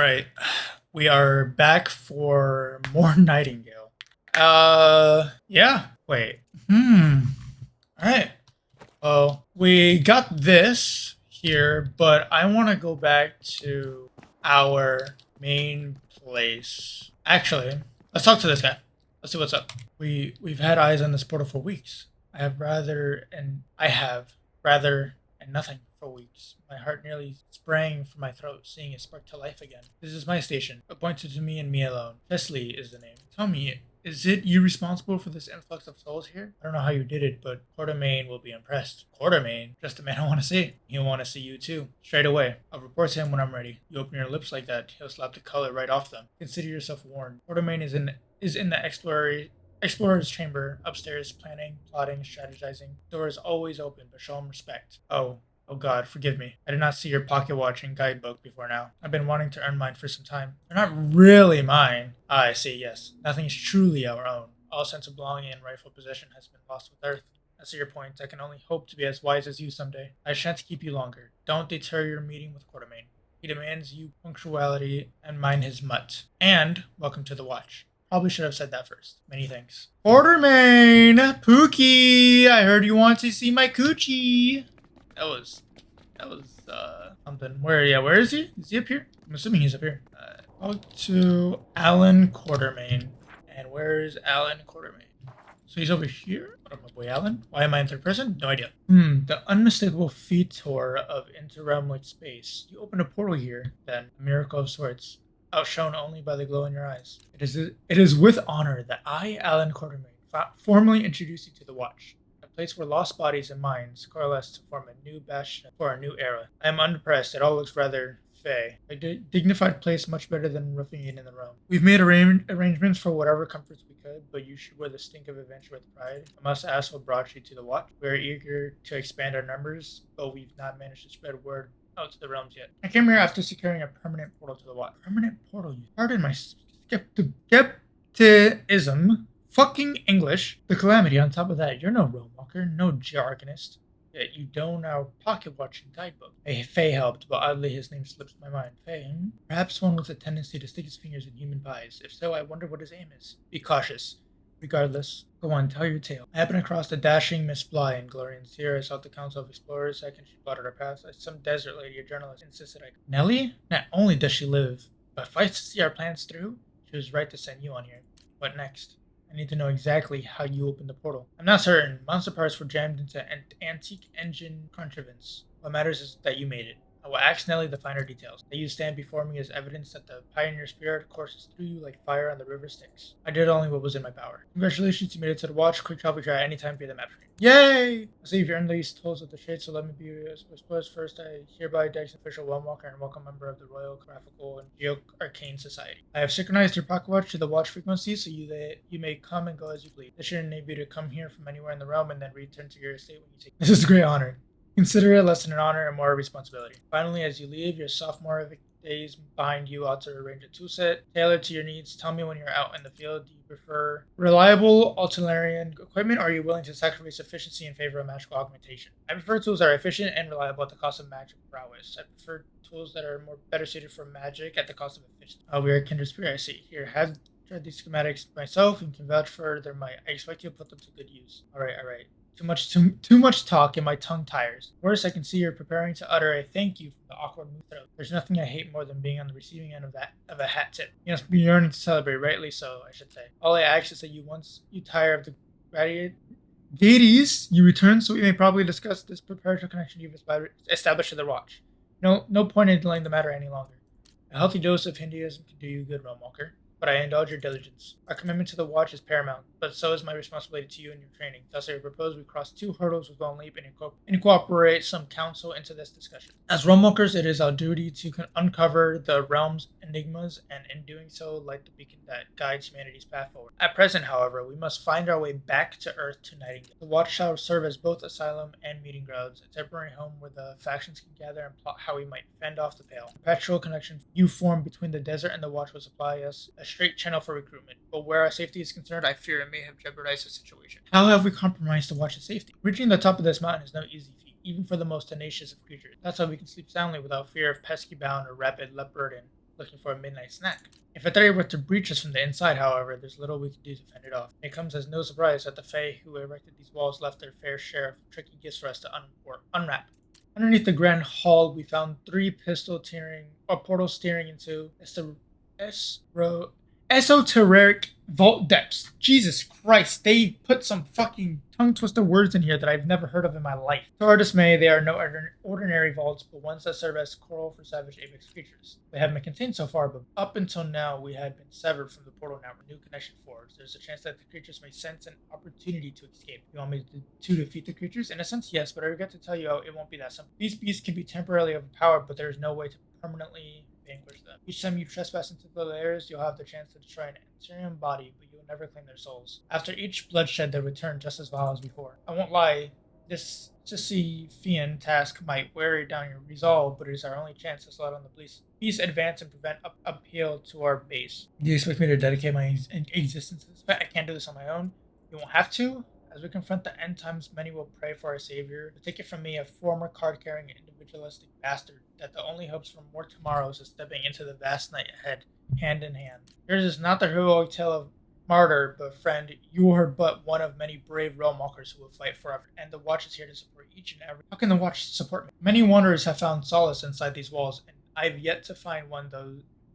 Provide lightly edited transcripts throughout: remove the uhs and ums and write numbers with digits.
right, we are back for more Nightingale. Yeah. Wait. All right. Well, we got this here, but I want to go back to our main place. Actually, let's talk to this guy. Let's see what's up. We've had eyes on this portal for weeks. I have rather and nothing for weeks. My heart nearly sprang from my throat, seeing it spark to life again. This is my station, appointed to me and me alone. Chesley is the name. Tell me, is it you responsible for this influx of souls here? I don't know how you did it, but Quartermain will be impressed. Quartermain? Just the man I want to see. He'll want to see you too. Straight away. I'll report to him when I'm ready. You open your lips like that, he'll slap the color right off them. Consider yourself warned. Quartermain is in the explorer's chamber upstairs, planning, plotting, strategizing. Door is always open, but show him respect. Oh God, forgive me. I did not see your pocket watch and guidebook before now. I've been wanting to earn mine for some time. They're not really mine. Ah, I see, yes. Nothing is truly our own. All sense of belonging and rightful possession has been lost with Earth. I see your point. I can only hope to be as wise as you someday. I shan't keep you longer. Don't deter your meeting with Quartermain. He demands you punctuality and mind his mutt. And welcome to the watch. Probably should have said that first. Many thanks. Quartermain! Pookie! I heard you want to see my coochie! That was something. Where is he? Is he up here? I'm assuming he's up here. Talk to Alan Quartermain. And where is Alan Quartermain? So he's over here? What up, my boy Alan? Why am I in third person? No idea. The unmistakable feature of interrealm-like space. You open a portal here, then. A miracle of sorts. Outshone only by the glow in your eyes. It is with honor that I, Alan Quartermain, formally introduce you to the Watch. A place where lost bodies and minds coalesce to form a new bastion for a new era. I am unimpressed. It all looks rather fey. A dignified place much better than roughing it in the realm. We've made arrangements for whatever comforts we could, but you should wear the stink of adventure with pride. I must ask what brought you to the Watch. We are eager to expand our numbers, but we've not managed to spread word out to the realms yet. I came here after securing a permanent portal to the Watch. Permanent portal? Pardon my skepticism. Fucking English. The calamity on top of that. You're no realm walker, no jargonist. Yet you don't our pocket watch and guidebook. Faye helped, but oddly his name slips my mind. Faye? Perhaps one with a tendency to stick his fingers in human pies. If so, I wonder what his aim is. Be cautious. Regardless, go on, tell your tale. I happened across the dashing Miss Bly in Glorian Sierra. I sought the Council of Explorers. Second, she plotted our paths. Some desert lady, a journalist, insisted I could. Nellie? Not only does she live, but fights to see our plans through? She was right to send you on here. What next? I need to know exactly how you opened the portal. I'm not certain. Monster parts were jammed into an antique engine contrivance. What matters is that you made it. I will ask Nellie the finer details. That you stand before me as evidence that the pioneer spirit courses through you like fire on the river Styx. I did only what was in my power. Congratulations, you made it to the Watch. Quick travel here at any time via the map screen. Yay! I see if you're in these tools of the shade, so let me be yours. First, I hereby Dex official Walmwalker and welcome member of the Royal Graphical and Geo-Arcane Society. I have synchronized your pocket watch to the watch frequency so you may come and go as you please. This should enable you to come here from anywhere in the realm and then return to your estate when you take. This is a great honor. Consider it less than an honor and more a responsibility. Finally, as you leave, your sophomore days behind you ought to arrange a toolset tailored to your needs. Tell me when you're out in the field, do you prefer reliable utilitarian equipment or are you willing to sacrifice efficiency in favor of magical augmentation? I prefer tools that are efficient and reliable at the cost of magical prowess. I prefer tools that are better suited for magic at the cost of efficiency. We are kindred spirit, I see. Here, have tried these schematics myself and can vouch for their might. I expect you to put them to good use. Alright. Too much talk and my tongue tires. Worse, I can see you're preparing to utter a thank you from the awkward mood throat. There's nothing I hate more than being on the receiving end of a hat tip. You must be yearning to celebrate, rightly so, I should say. All I ask is that once you tire of the deities, you return so we may probably discuss this preparatory connection you've established to the Watch. No point in delaying the matter any longer. A healthy dose of Hinduism can do you good, Realm Walker. But I indulge your diligence. Our commitment to the Watch is paramount, but so is my responsibility to you and your training. Thus, I propose we cross two hurdles with one leap and incorporate some counsel into this discussion. As realmwalkers, it is our duty to uncover the realm's enigmas, and in doing so, light the beacon that guides humanity's path forward. At present, however, we must find our way back to Earth to Nightingale. The Watch shall serve as both asylum and meeting grounds, a temporary home where the factions can gather and plot how we might fend off the Pale. The perpetual connection you form between the desert and the Watch will supply us a straight channel for recruitment, but where our safety is concerned, I fear it may have jeopardized the situation. How have we compromised the Watch's safety? Reaching the top of this mountain is no easy feat, even for the most tenacious of creatures. That's how we can sleep soundly without fear of pesky bound or rapid leopard and looking for a midnight snack. If a threat were to breach us from the inside, however, there's little we can do to fend it off. It comes as no surprise that the Fae who erected these walls left their fair share of tricky gifts for us to unwrap. Underneath the grand hall, we found three portals steering into esoteric vault depths. Jesus Christ, they put some fucking tongue twister words in here that I've never heard of in my life. To our dismay, they are no ordinary vaults, but ones that serve as coral for savage apex creatures. They haven't been contained so far, but up until now, we had been severed from the portal now. New connection forged. There's a chance that the creatures may sense an opportunity to escape. You want me to defeat the creatures? In a sense, yes, but I regret to tell you it won't be that simple. These beasts can be temporarily overpowered, but there is no way to permanently vanquish them. Each time you trespass into the layers, you'll have the chance to destroy an Ethereum body, but you will never claim their souls. After each bloodshed, they return just as vile as before. I won't lie, this Sisyphean task might wear down your resolve, but it is our only chance to slow down the beast advance and prevent uphill to our base. Do you expect me to dedicate my existence to this? I can't do this on my own. You won't have to. As we confront the end times, many will pray for our savior. But take it from me, a former card-carrying individualistic bastard, that the only hopes for more tomorrows is stepping into the vast night ahead, hand in hand. Yours is not the heroic tale of martyr, but friend, you are but one of many brave realm walkers who will fight forever, and the Watch is here to support each and every. How can the Watch support me? Many wanderers have found solace inside these walls, and I've yet to find one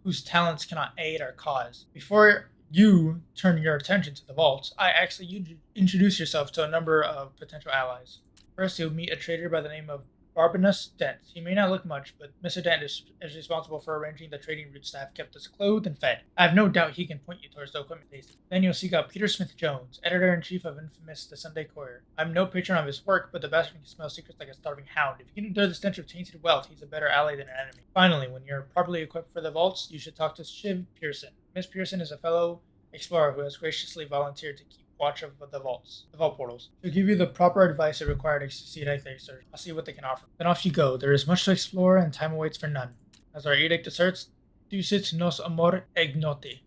whose talents cannot aid our cause. Before you turn your attention to the vaults, I ask that you introduce yourself to a number of potential allies. First, you'll meet a trader by the name of Barbanus Dent. He may not look much, but Mr. Dent is responsible for arranging the trading routes that have kept us clothed and fed. I have no doubt he can point you towards the equipment tasting. Then you'll seek out Peter Smith-Jones, editor-in-chief of infamous The Sunday Courier. I'm no patron of his work, but the bastard can smell secrets like a starving hound. If you can endure the stench of tainted wealth, he's a better ally than an enemy. Finally, when you're properly equipped for the vaults, you should talk to Shiv Pearson. Miss Pearson is a fellow explorer who has graciously volunteered to keep watch of the vault portals. She'll give you the proper advice required to succeed at the exertion. I'll see what they can offer. Then off you go. There is much to explore, and time awaits for none. As our edict asserts, ducit nos amor ignoti.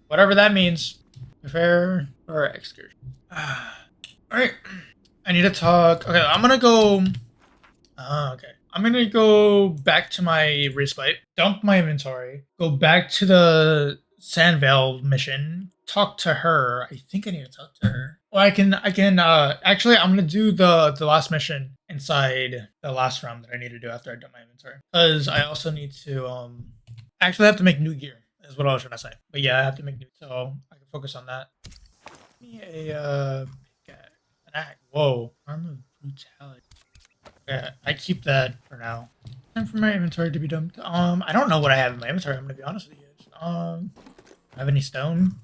Whatever that means. Prepare for excursion. Alright. I need to talk. Okay, I'm gonna go. Okay. I'm gonna go back to my respite, dump my inventory, go back to the Sandvale mission, talk to her. I think I need to talk to her. Well, actually I'm gonna do the last mission inside the last round that I need to do after I dump my inventory. Because I also need to actually have to make new gear, is what I was trying to say. But yeah, I have to make new, so I can focus on that. Give me an axe. Whoa. Arm of brutality. Yeah, I keep that for now. Time for my inventory to be dumped. I don't know what I have in my inventory, I'm gonna be honest with you. Have any stone?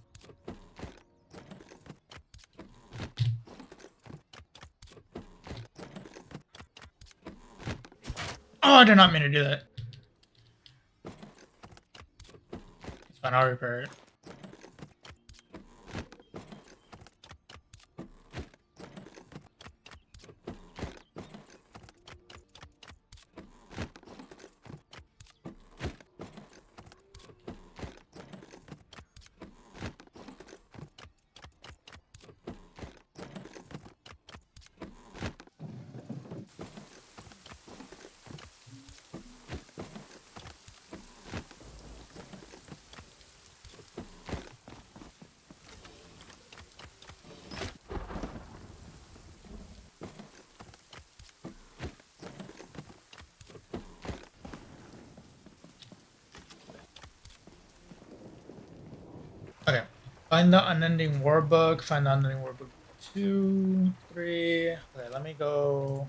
Oh, I did not mean to do that. It's fine, I'll repair it. Okay. Find the unending war book. Find the unending war book 2, 3. Okay, let me go.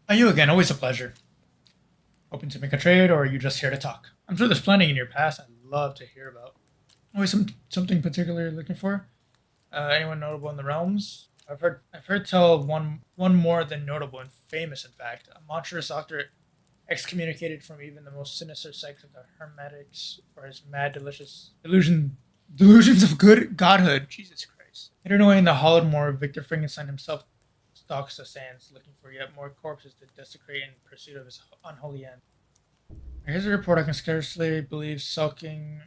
Are you again? Always a pleasure. Hoping to make a trade, or are you just here to talk? I'm sure there's plenty in your past I'd love to hear about. Always something particular you're looking for? Anyone notable in the realms? I've heard tell of one more than notable and famous, in fact. A monstrous doctor excommunicated from even the most sinister sects of the Hermetics for his mad, delicious delusions of good godhood. Jesus Christ. Hidden away in the hollowed moor, Victor Frankenstein himself stalks the sands, looking for yet more corpses to desecrate in pursuit of his unholy end. Here's a report I can scarcely believe, skulking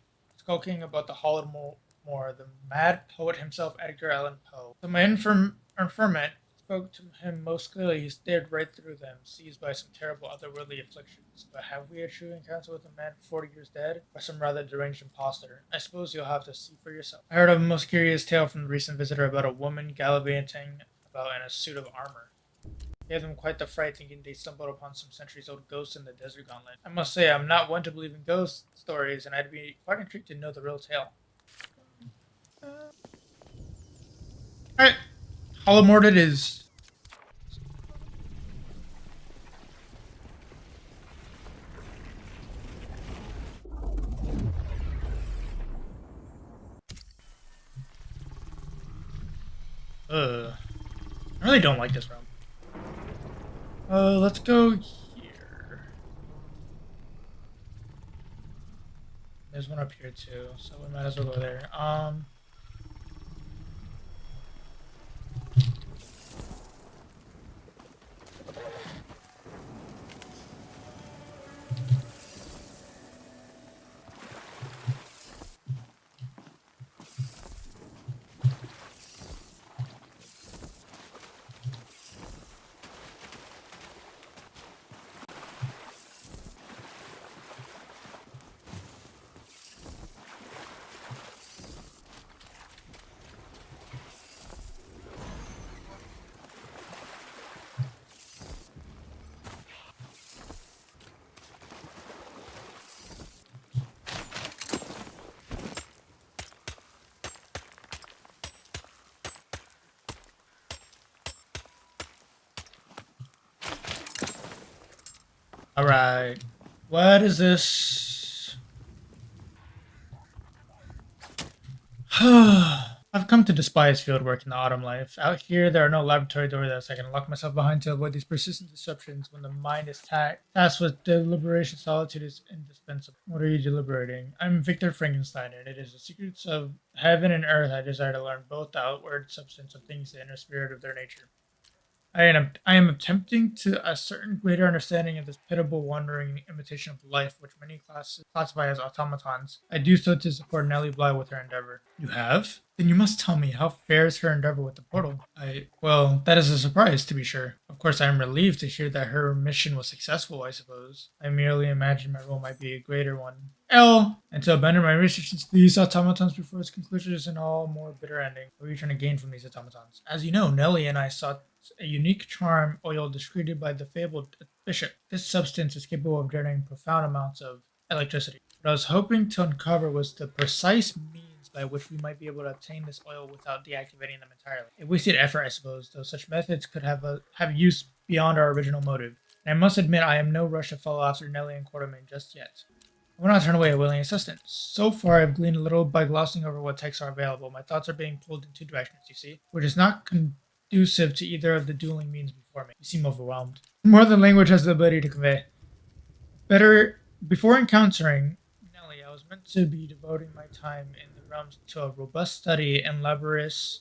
about the hollowed moor, the mad poet himself, Edgar Allan Poe. So my informant spoke to him most clearly, he stared right through them, seized by some terrible otherworldly afflictions. But have we a true encounter with a man 40 years dead, or some rather deranged impostor? I suppose you'll have to see for yourself. I heard of a most curious tale from the recent visitor about a woman gallivanting about in a suit of armor. Gave them quite the fright, thinking they stumbled upon some centuries-old ghost in the desert gauntlet. I must say, I'm not one to believe in ghost stories, and I'd be quite intrigued to know the real tale. Alright, Hollow Mort it is. I really don't like this room. Let's go here. There's one up here too, so we might as well go there. Alright. What is this? I've come to despise fieldwork in the autumn life. Out here, there are no laboratory doors I can lock myself behind to avoid these persistent disruptions when the mind is tasked with deliberation. Solitude is indispensable. What are you deliberating? I'm Victor Frankenstein, and it is the secrets of heaven and earth I desire to learn, both the outward substance of things, the inner spirit of their nature. I am attempting to a certain greater understanding of this pitiable, wandering imitation of life, which many classes classify as automatons. I do so to support Nellie Bly with her endeavor. You have? Then you must tell me how fares her endeavor with the portal. Well, that is a surprise, to be sure. Of course, I am relieved to hear that her mission was successful, I suppose. I merely imagined my role might be a greater one. And to abandon my research into these automatons before its conclusion is an all more bitter ending. What are you trying to gain from these automatons? As you know, Nellie and I sought a unique charm oil discreted by the fabled bishop. This substance is capable of generating profound amounts of electricity. What I was hoping to uncover was the precise means by which we might be able to obtain this oil without deactivating them entirely. A wasted effort, I suppose, though such methods could have use beyond our original motive. And I must admit I am no rush to follow after Nellie and Quartermain just yet. I will not turn away a willing assistant. So far, I've gleaned a little by glossing over what texts are available. My thoughts are being pulled in two directions, you see, which is not conducive to either of the dueling means before me. You seem overwhelmed. More than language has the ability to convey. Better, before encountering Nellie, I was meant to be devoting my time in the realms to a robust study and laborious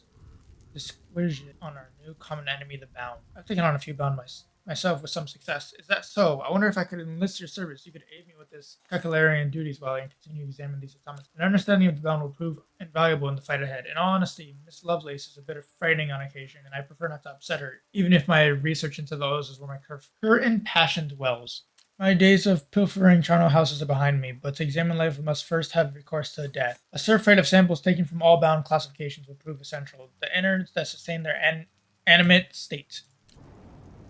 disquisition on our new common enemy, the Bound. I've taken on a few Bound myself with some success. Is that so? I wonder if I could enlist your service. You could aid me with this Kakalarian duties while I continue examining these automatons. An understanding of the Bound will prove invaluable in the fight ahead. In all honesty, Miss Lovelace is a bit frightening on occasion, and I prefer not to upset her, even if my research into those is where my current passion dwells. My days of pilfering charnel houses are behind me, but to examine life we must first have recourse to death. A surfeit of samples taken from all Bound classifications will prove essential. The innards that sustain their animate state.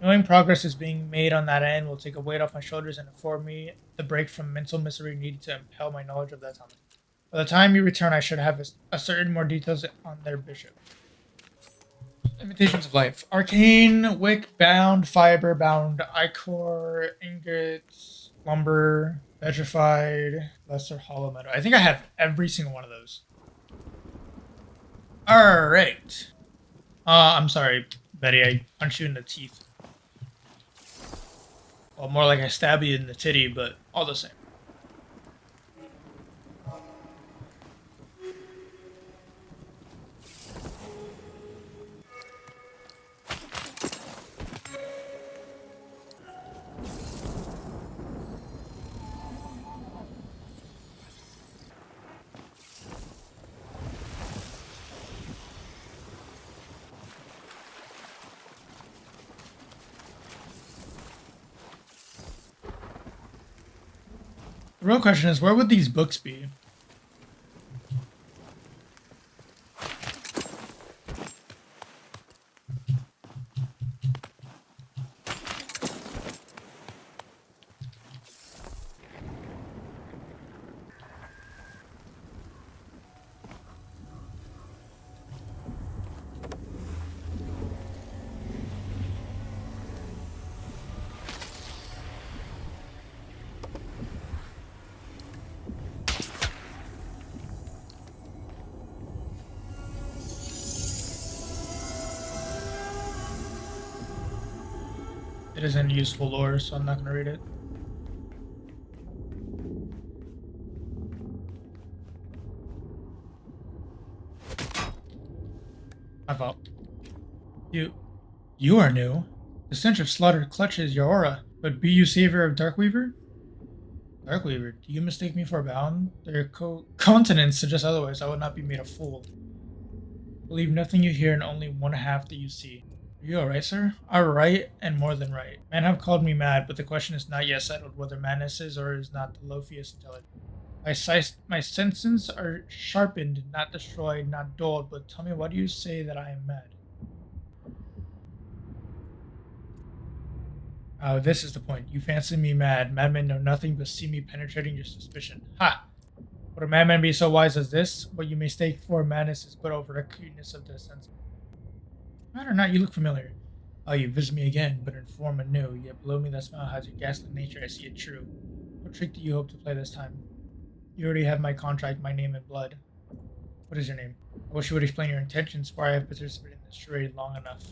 Knowing progress is being made on that end will take a weight off my shoulders and afford me the break from mental misery needed to impel my knowledge of that topic. By the time you return, I should have ascertained more details on their bishop. Imitations of life. Arcane, wick, bound, fiber, bound, ichor, ingots, lumber, petrified, lesser hollow metal. I think I have every single one of those. Alright. I'm sorry, Betty, I punched you in the teeth. Well, more like I stab you in the titty, but all the same. The real question is, where would these books be? It isn't useful lore, so I'm not gonna read it. My fault. You are new. The stench of slaughter clutches your aura. But be you savior of Darkweaver? Darkweaver, do you mistake me for a bound? Their countenance suggests otherwise. I would not be made a fool. Believe nothing you hear and only one half that you see. Are you alright, sir? Alright, and more than right. Men have called me mad, but the question is not yet settled whether madness is or is not the Lophius intelligence. My senses are sharpened, not destroyed, not dulled, but tell me, why do you say that I am mad? Oh, this is the point. You fancy me mad. Madmen know nothing but see me penetrating your suspicion. Ha! Would a madman be so wise as this? What you mistake for madness is but over acuteness of the sense. Matter not, you look familiar. Oh, you visit me again, but in form anew. Yet below me that smile has your ghastly nature. I see it true. What trick do you hope to play this time? You already have my contract, my name, and blood. What is your name? I wish you would explain your intentions, for I have participated in this charade long enough.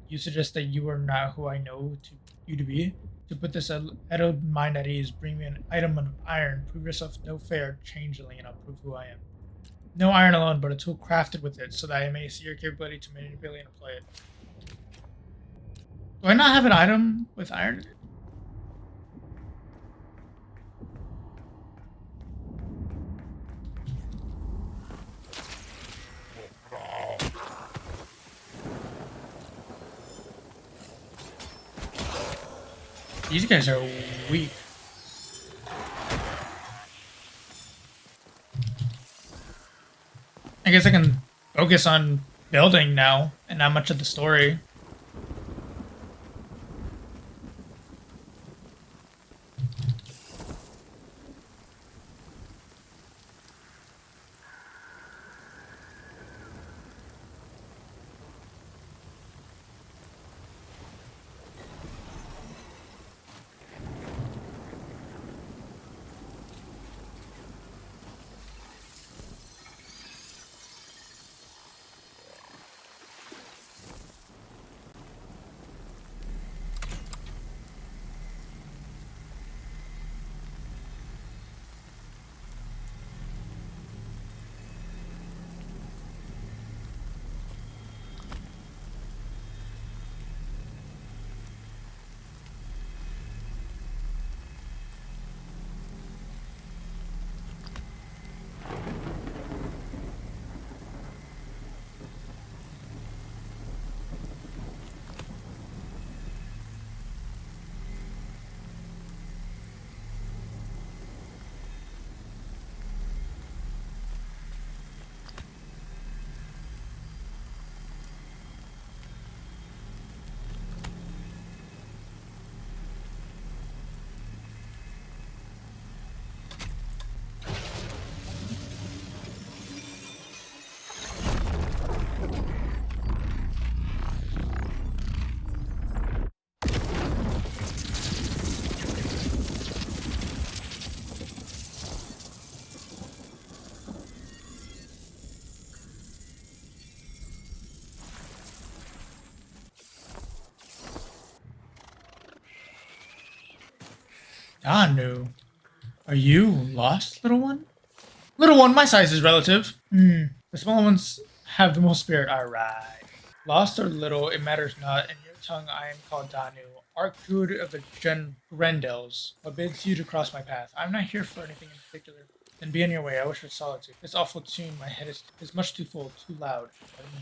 You suggest that you are not who I know you to be? To put this addled mind at ease, bring me an item of iron. Prove yourself no fair changeling, and I'll prove who I am. No iron alone, but a tool crafted with it, so that I may see your capability to manipulate and apply it. Do I not have an item with iron in it? These guys are weak. I guess I can focus on building now and not much of the story. Danu. Are you lost, little one? Little one, my size is relative. The small ones have the most spirit. Alright. Lost or little, it matters not. In your tongue, I am called Danu, Archduke of the Grendels. What bids you to cross my path? I'm not here for anything in particular. Then be on your way. I wish for solitude. This awful tune, my head is much too full, too loud.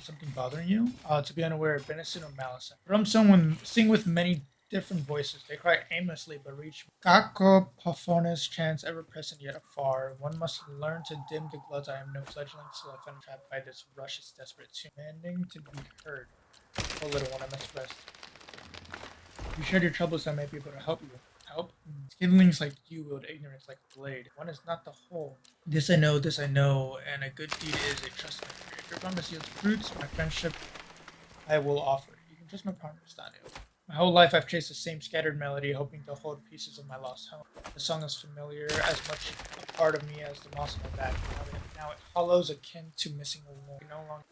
Something bothering you? To be unaware of benison or malice. Drum someone sing with many different voices. They cry aimlessly but reach me. Cacophonous chants ever present yet afar. One must learn to dim the glows. I am no fledgling self and trapped by this rush's desperate tune. Demanding to be heard. Oh, little one, I must rest. You shared your troubles, I may be able to help you. Help? Skidlings like you wield ignorance like a blade. One is not the whole. This I know, and a good deed is a trust maker. If your promise yields fruits, my friendship I will offer. You can trust my promise, Daniel. My whole life I've chased the same scattered melody, hoping to hold pieces of my lost home. The song is familiar, as much a part of me as the moss on my back. Now it hollows akin to missing a limb. No longer.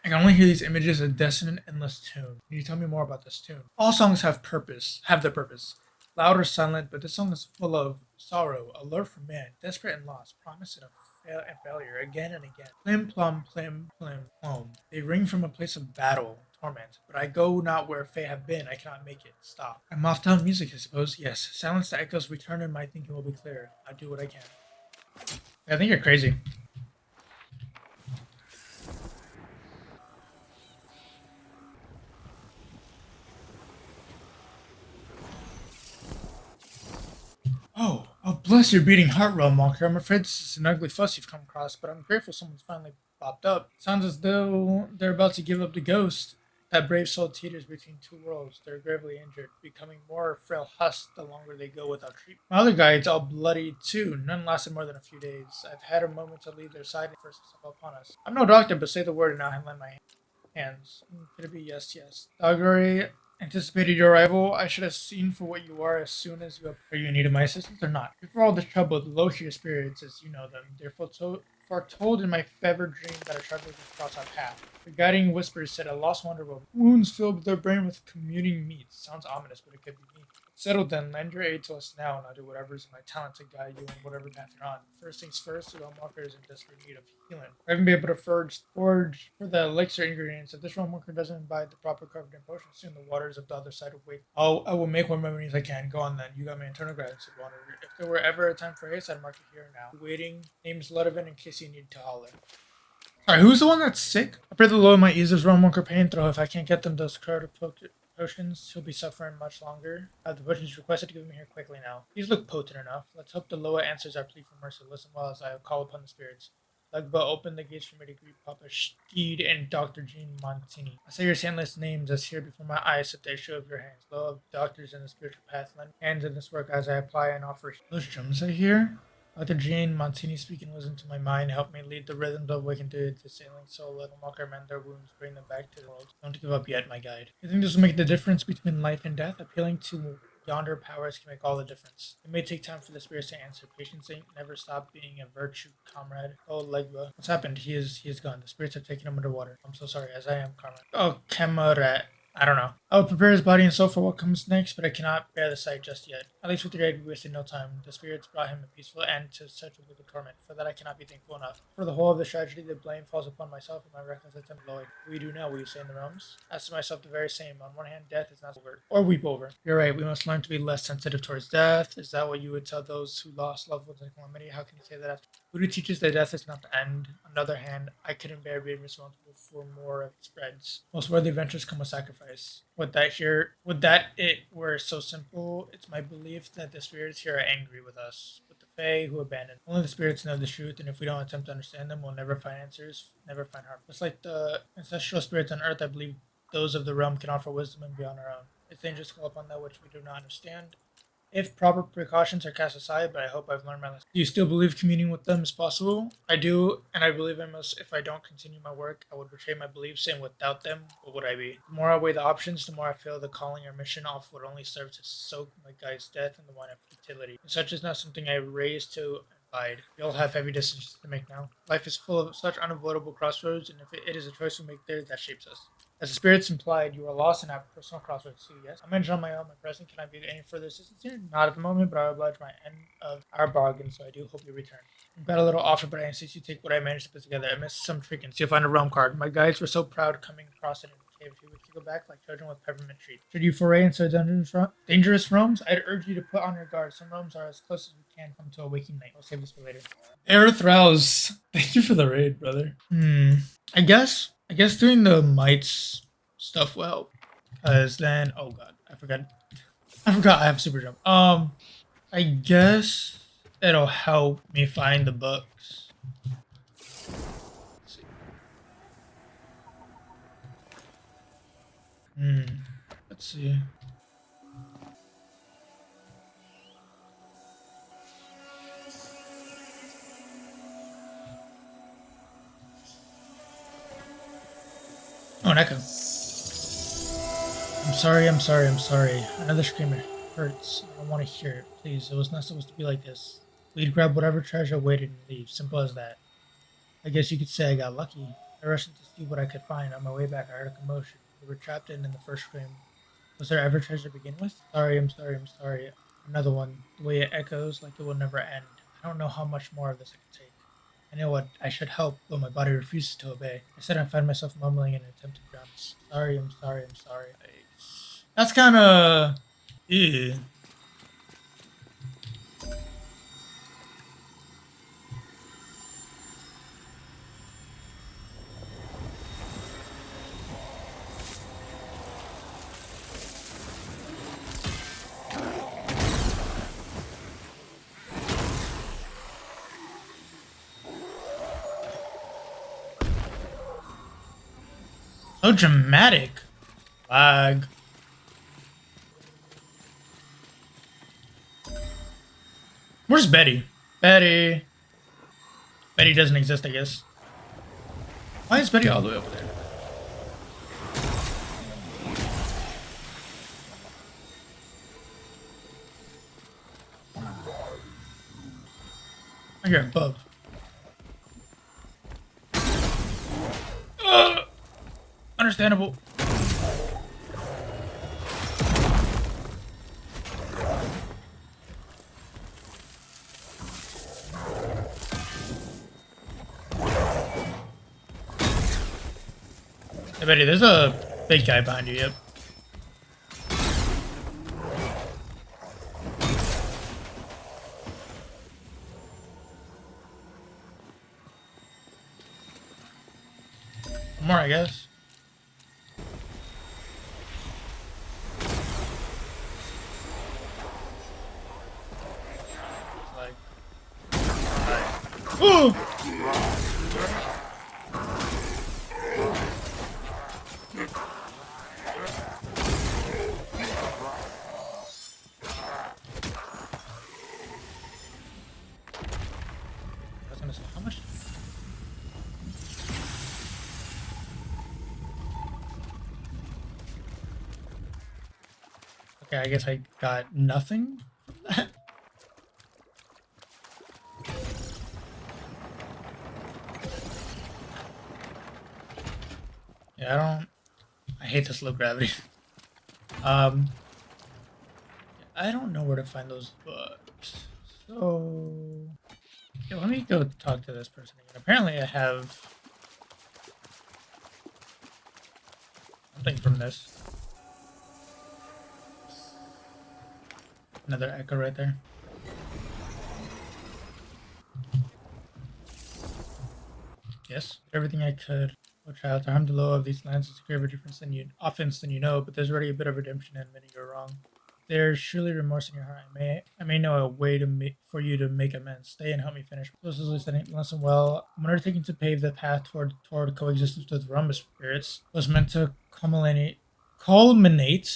I can only hear these images of dissonant, endless tune. Can you tell me more about this tune? All songs have their purpose. Loud or silent, but this song is full of sorrow, alert for man, desperate and lost, promise and failure, again and again. Plim, plum, plim, plim, plum. They ring from a place of battle, torment, but I go not where fate have been, I cannot make it. Stop. I'm off down music, I suppose, yes. Silence the echoes return and my thinking will be clear. I'll do what I can. I think you're crazy. Oh, bless your beating heart, Realm Walker. I'm afraid this is an ugly fuss you've come across, but I'm grateful someone's finally popped up. Sounds as though they're about to give up the ghost. That brave soul teeters between two worlds. They're gravely injured, becoming more frail husks the longer they go without treatment. My other guide's all bloody too. None lasted more than a few days. I've had a moment to leave their side and first step upon us. I'm no doctor, but say the word and I'll lend my hands. Could it be yes, yes? Doggery anticipated your arrival. I should have seen for what you are as soon as you appear. Are you in need of my assistance or not? Before all this trouble, the low-tier spirits, as you know them, they're foretold in my fevered dream that a traveler will cross our path. The guiding whispers said a lost wanderer will wounds filled their brain with communing meats. Sounds ominous, but it could be me. Settled then, lend your aid to us now, and I'll do whatever is in my talent to guide you on whatever path you're on. First things first, the realm walker is in desperate need of healing. I haven't been able to forge for the elixir ingredients. If this realm walker doesn't imbibe the proper covered in potions, soon the waters of the other side will wait. I will make what memories I can. Go on then. You got my eternal gratitude, Wanderer. If there were ever a time for haste, I'd mark it here now. Waiting. Name's Ludovic in case you need to holler. Alright, who's the one that's sick? I pray the Lord might ease this realm walker pain through. If I can't get them those crowded potions, he'll be suffering much longer. I have the potions requested to give him here quickly now. These look potent enough. Let's hope the Loa answers our plea for mercy. Listen well as I call upon the spirits. Legba, open the gates for me to greet Papa Steed and Dr. Jean Montini. I say your saintless names as here before my eyes at the issue of your hands. Loa of doctors in the spiritual path, lend hands in this work as I apply and offer. Those drums I hear? Dr. Jean Montini speaking wisdom to my mind, help me lead the rhythms of waking to the sailing soul, let them walk mend their wounds, bring them back to the world. Don't give up yet, my guide. You think this will make the difference between life and death? Appealing to yonder powers can make all the difference. It may take time for the spirits to answer. Patience ain't never stop being a virtue, comrade. Oh, Legba. What's happened? He is gone. The spirits have taken him underwater. I'm so sorry, as I am, comrade. Oh, comrade. I don't know. I will prepare his body and soul for what comes next, but I cannot bear the sight just yet. At least with your aid, we wasted no time. The spirits brought him a peaceful end to such a legal torment. For that I cannot be thankful enough. For the whole of this tragedy, the blame falls upon myself and my reckless attempt. Lloyd, what we do now, will you say in the realms? Ask to myself the very same. On one hand, death is not over, or weep over. You're right, we must learn to be less sensitive towards death. Is that what you would tell those who lost loved ones in calamity? How can you say that after? Voodoo teaches that death is not the end. On the other hand, I couldn't bear being responsible for more of its spreads. Most worthy adventures come with sacrifice. Would that it were so simple? It's my belief that the spirits here are angry with us, with the Fae who abandoned. Only the spirits know the truth, and if we don't attempt to understand them, we'll never find answers, never find harm. Just like the ancestral spirits on Earth, I believe those of the realm can offer wisdom and beyond our own. It's dangerous to call upon that which we do not understand. If proper precautions are cast aside, but I hope I've learned my lesson. Do you still believe communing with them is possible? I do, and I believe I must. If I don't continue my work, I would betray my beliefs, and without them, what would I be? The more I weigh the options, the more I feel the calling or mission off would only serve to soak my guide's death in the wine of futility. And such is not something I raised to abide. We all have heavy decisions to make now. Life is full of such unavoidable crossroads, and if it is a choice we make there, that shapes us. As the spirits implied, you are lost and have personal crossroads too, yes? I'm mentioned on my own, my present. Can I be of any further assistance here? Not at the moment, but I will oblige my end of our bargain, so I do hope you return. I've got a little offer, but I insist you take what I managed to put together. I missed some trinkets. You'll find a realm card. My guides were so proud coming across it in the cave. If you would go back like children with peppermint treats. Should you foray into dangerous realms, I'd urge you to put on your guard. Some realms are as close as we can come to a waking night. I'll save this for later. Aerith Rouse. Thank you for the raid, brother. I guess doing the mites stuff will help. Cause then, oh god, I forgot I have super jump. I guess it'll help me find the books. Let's see. Hmm. Let's see. Oh, an echo. I'm sorry, I'm sorry, I'm sorry. Another screamer hurts. I don't want to hear it. Please, it was not supposed to be like this. We'd grab whatever treasure waited and leave. Simple as that. I guess you could say I got lucky. I rushed in to see what I could find. On my way back, I heard a commotion. We were trapped in the first scream. Was there ever treasure to begin with? Sorry, I'm sorry, I'm sorry. Another one. The way it echoes like it will never end. I don't know how much more of this I can take. I know what I should help, but my body refuses to obey. I said I find myself mumbling in an attempt to drown. Sorry, I'm sorry, I'm sorry. That's kind of. Yeah. So dramatic. Lag. Where's Betty? Betty. Betty doesn't exist, I guess. Why is Betty all the way over there? I hear above. Understandable. Hey, Betty, there's a big guy behind you, yep. More, I guess. It's like. Ooh! I was gonna say, how much? Okay, I guess I got nothing from that. Yeah, I hate this low gravity. Um, I don't know where to find those books. So, yeah, let me go talk to this person again. Apparently, I have something from this. Another echo right there. Yes, everything I could. Oh, child, to harm the low of these lands is a graver difference than offense than you know, but there's already a bit of redemption in admitting you're wrong. There's surely remorse in your heart. I may know a way to for you to make amends. Stay and help me finish. So this is listening. Listen well. I'm undertaking to pave the path toward coexistence with Rhombus spirits. Was meant to culminate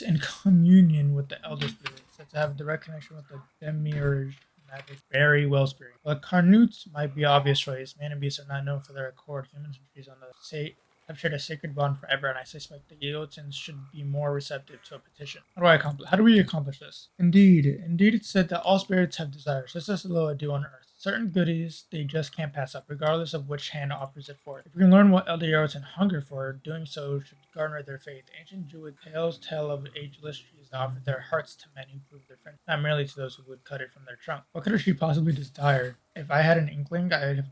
in communion with the elder spirits. That to have a direct connection with the demiurge magic very well spirit. But Carnutes might be an obvious choice. Man and beast are not known for their accord. Humans and trees on the have shared a sacred bond forever, and I suspect the Eotans should be more receptive to a petition. How do we accomplish this? Indeed, it's said that all spirits have desires, just as the Loa do on Earth. Certain goodies they just can't pass up, regardless of which hand offers it forth. If we can learn what Elder Eotan hunger for, doing so should garner their faith. Ancient Druid tales tell of ageless trees that offer their hearts to men who prove their friendship, not merely to those who would cut it from their trunk. What could she possibly desire? If I had an inkling, I'd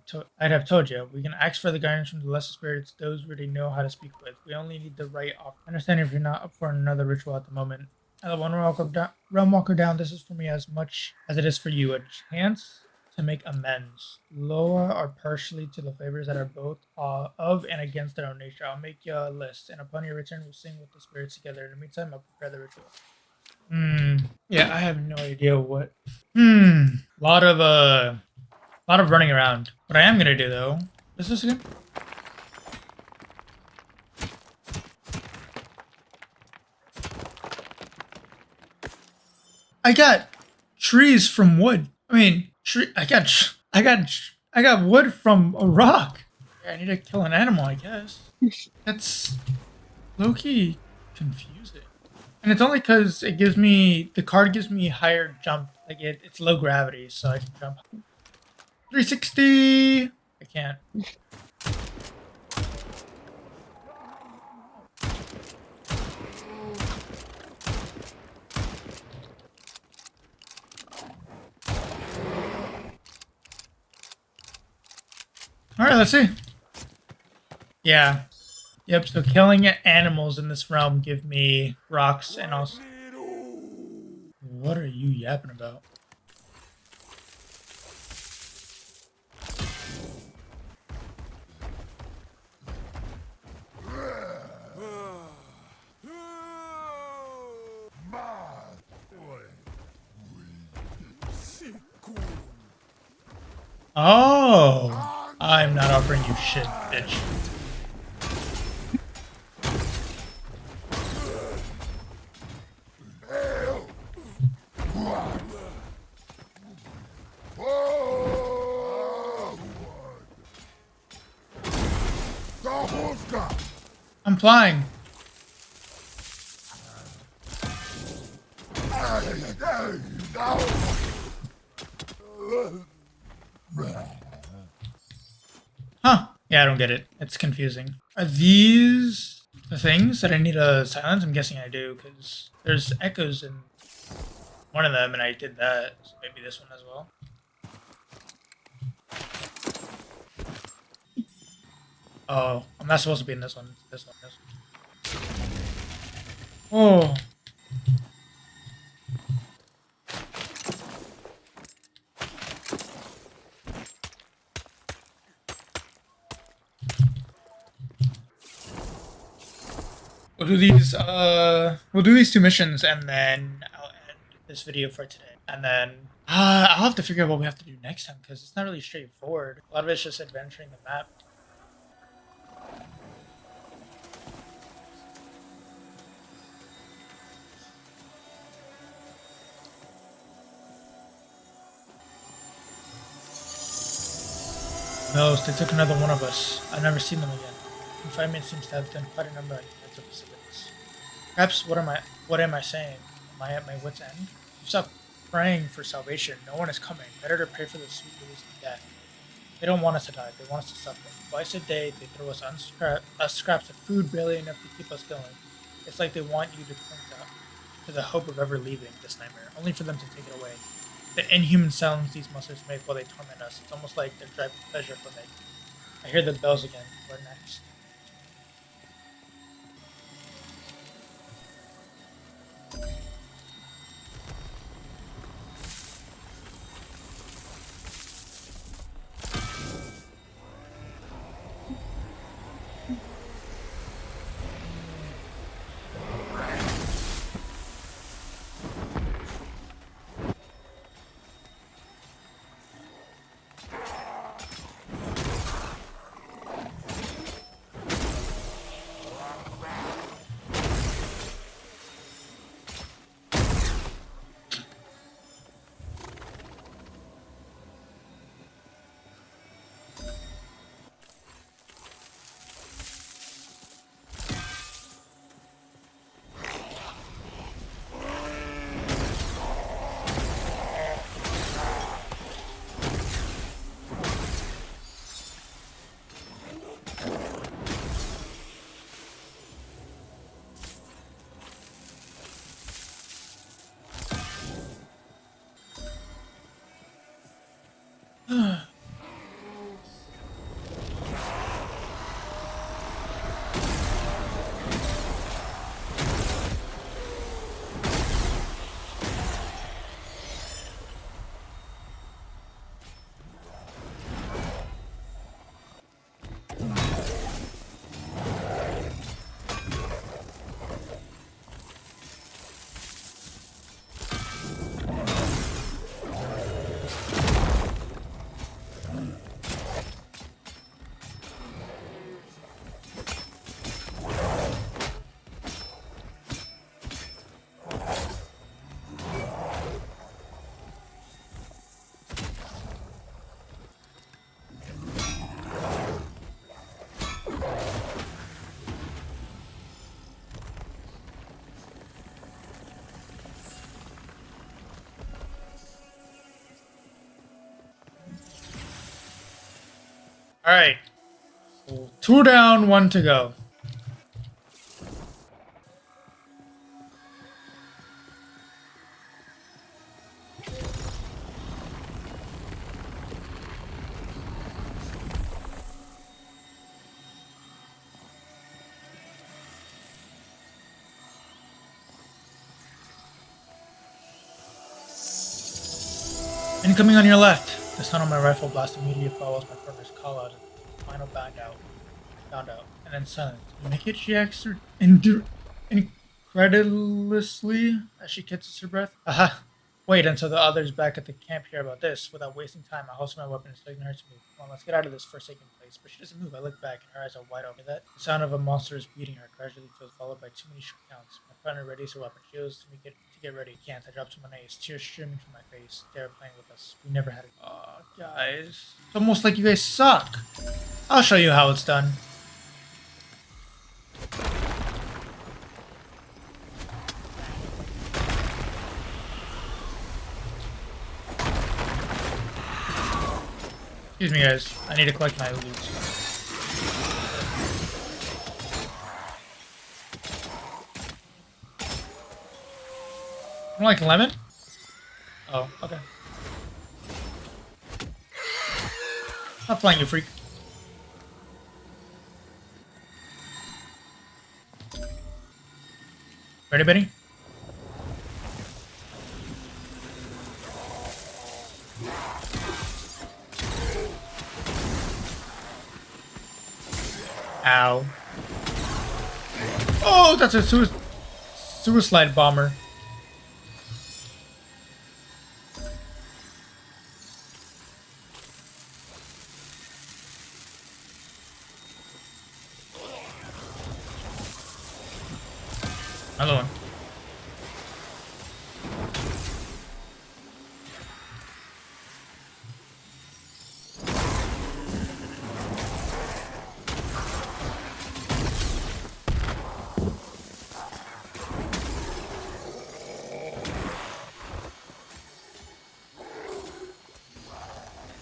have told you. We can ask for the guidance from the lesser spirits, those where they know how to speak with. We only need the right offer. I understand if you're not up for another ritual at the moment. As a realm walker down, this is for me as much as it is for you. A chance to make amends. Lower or partially to the flavors that are both of and against their own nature. I'll make you a list, and upon your return, we'll sing with the spirits together. In the meantime, I'll prepare the ritual. Yeah, I have no idea what. Lot of running around. What I am gonna do though. What is this again? I got trees from wood. I mean, I got wood from a rock. Yeah, I need to kill an animal, I guess. That's low-key confusing. And it's only because it gives me the card gives me higher jump. Like it's low gravity, so I can jump. 360. I can't. All right, let's see. Yeah. Yep. So killing animals in this realm give me rocks and also. What are you yapping about? Oh, I'm not offering you shit, bitch. I'm flying. Huh. Yeah, I don't get it. It's confusing. Are these the things that I need to silence? I'm guessing I do, because there's echoes in one of them, and I did that. So maybe this one as well. Oh, I'm not supposed to be in this one. This one. Oh. We'll do these two missions, and then I'll end this video for today. And then I'll have to figure out what we have to do next time, because it's not really straightforward. A lot of it's just adventuring the map. No, they took another one of us. I've never seen them again. Confinement seems to have done quite a number of defensive facilities. Perhaps what am I saying? Am I at my wit's end? You stop praying for salvation. No one is coming. Better to pray for the sweet release of death. They don't want us to die. They want us to suffer. Twice a day, they throw us scraps of food, barely enough to keep us going. It's like they want you to cling to the hope of ever leaving this nightmare, only for them to take it away. The inhuman sounds these monsters make while they torment us. It's almost like they're driving pleasure from it. I hear the bells again. Where next? Alright. 2 down, 1 to go. Incoming on your left. The sound of my rifle blast immediately follows my partner's call out as the final bound out, and then silence. You make it, she asks her incredulously as she catches her breath. Aha! Wait until the others back at the camp hear about this. Without wasting time, I holster my weapon and signal her to move. Come on, let's get out of this forsaken place. But she doesn't move. I look back, and her eyes are wide open. That the sound of a monster is beating her gradually feels followed by too many shoot counts. My partner readies her weapon. She goes to get ready. Can't. I drop to my knees, tears streaming from my face. They're playing with us. We never had it. Oh, guys, it's almost like you guys suck. I'll show you how it's done. Excuse me, guys. I need to collect my loot. You like lemon? Oh, okay. Not flying, you freak. Ready, Benny? Ow. Oh, that's a suicide bomber. Another one.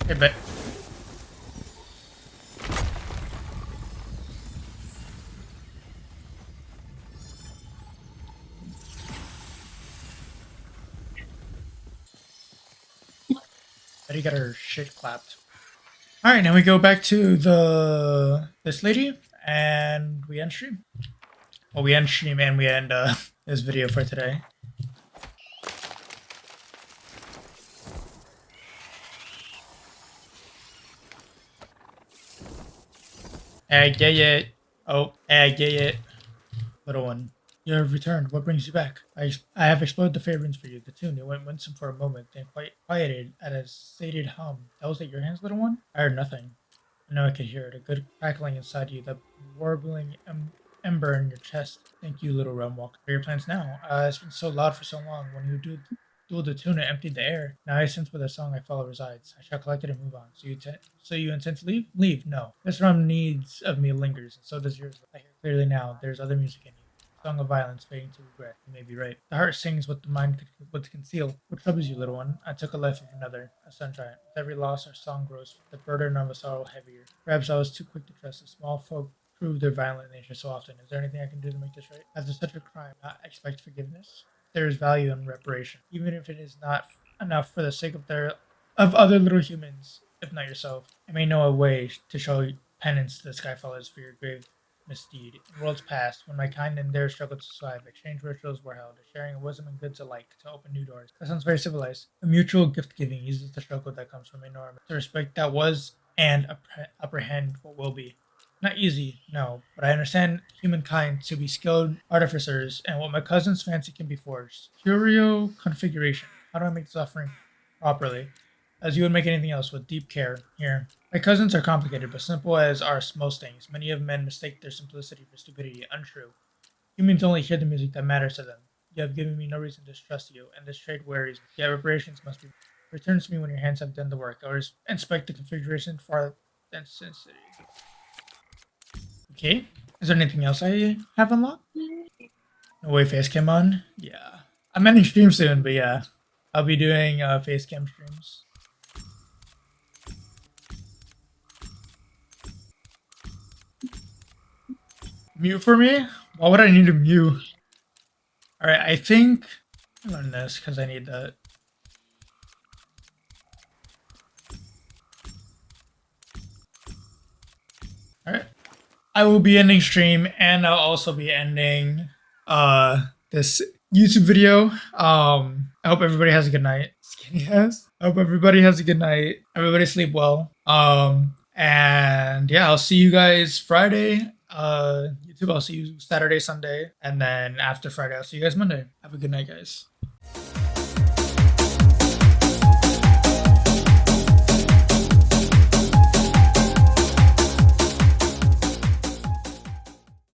Hey, bet. Betty got her shit clapped. All right, now we go back to this lady, and we end stream. Well, we end stream and we end this video for today. I get it. Oh, I get it. Little one, you have returned. What brings you back? I have explored the fragrance for you. The tune, it went winsome for a moment, then quieted at a sated hum. That was at your hands, little one? I heard nothing. I know I could hear it, a good crackling inside you, the warbling ember in your chest. Thank you, little realm walker. What are your plans now? It's been so loud for so long. When you dueled the tune, it emptied the air. Now I sense where the song I follow resides. I shall collect it and move on. So you intend to leave? Leave? No. This realm needs of me lingers, and so does yours. I hear clearly now. There's other music in you. Song of violence fading to regret. You may be right. The heart sings what the mind would conceal. What troubles you, little one? I took a life of another, a sunshine. With every loss, our song grows, the burden of a sorrow heavier. Perhaps I was too quick to trust. The small folk prove their violent nature so often. Is there anything I can do to make this right? After such a crime, not expect forgiveness? There is value in reparation, even if it is not enough for the sake of other little humans, if not yourself. I may know a way to show penance to the skyfallers for your grave misdeed. In worlds past, when my kind and theirs struggled to survive, exchange rituals were held, a sharing of wisdom and goods alike to open new doors. That sounds very civilized. A mutual gift giving uses the struggle that comes from enormous to respect that was and apprehend what will be. Not easy, no, but I understand humankind to be skilled artificers, and what my cousin's fancy can be forged. Curio configuration. How do I make this offering properly? As you would make anything else with deep care. Here. My cousins are complicated, but simple as are most things. Many of men mistake their simplicity for stupidity. Untrue. Humans only hear the music that matters to them. You have given me no reason to distrust you, and this trade worries me. Yet reparations must be returned to me when your hands have done the work, or inspect the configuration for authenticity. Okay. Is there anything else I have unlocked? No way face cam on? Yeah. I'm ending stream soon, but yeah. I'll be doing face cam streams. Mute for me? Why would I need to mute? All right, I think I learn this because I need that. All right. I will be ending stream and I'll also be ending this YouTube video. I hope everybody has a good night. Skinny ass. I hope everybody has a good night. Everybody sleep well. And yeah, I'll see you guys Friday. YouTube, I'll see you Saturday, Sunday, and then after Friday, I'll see you guys Monday. Have a good night, guys.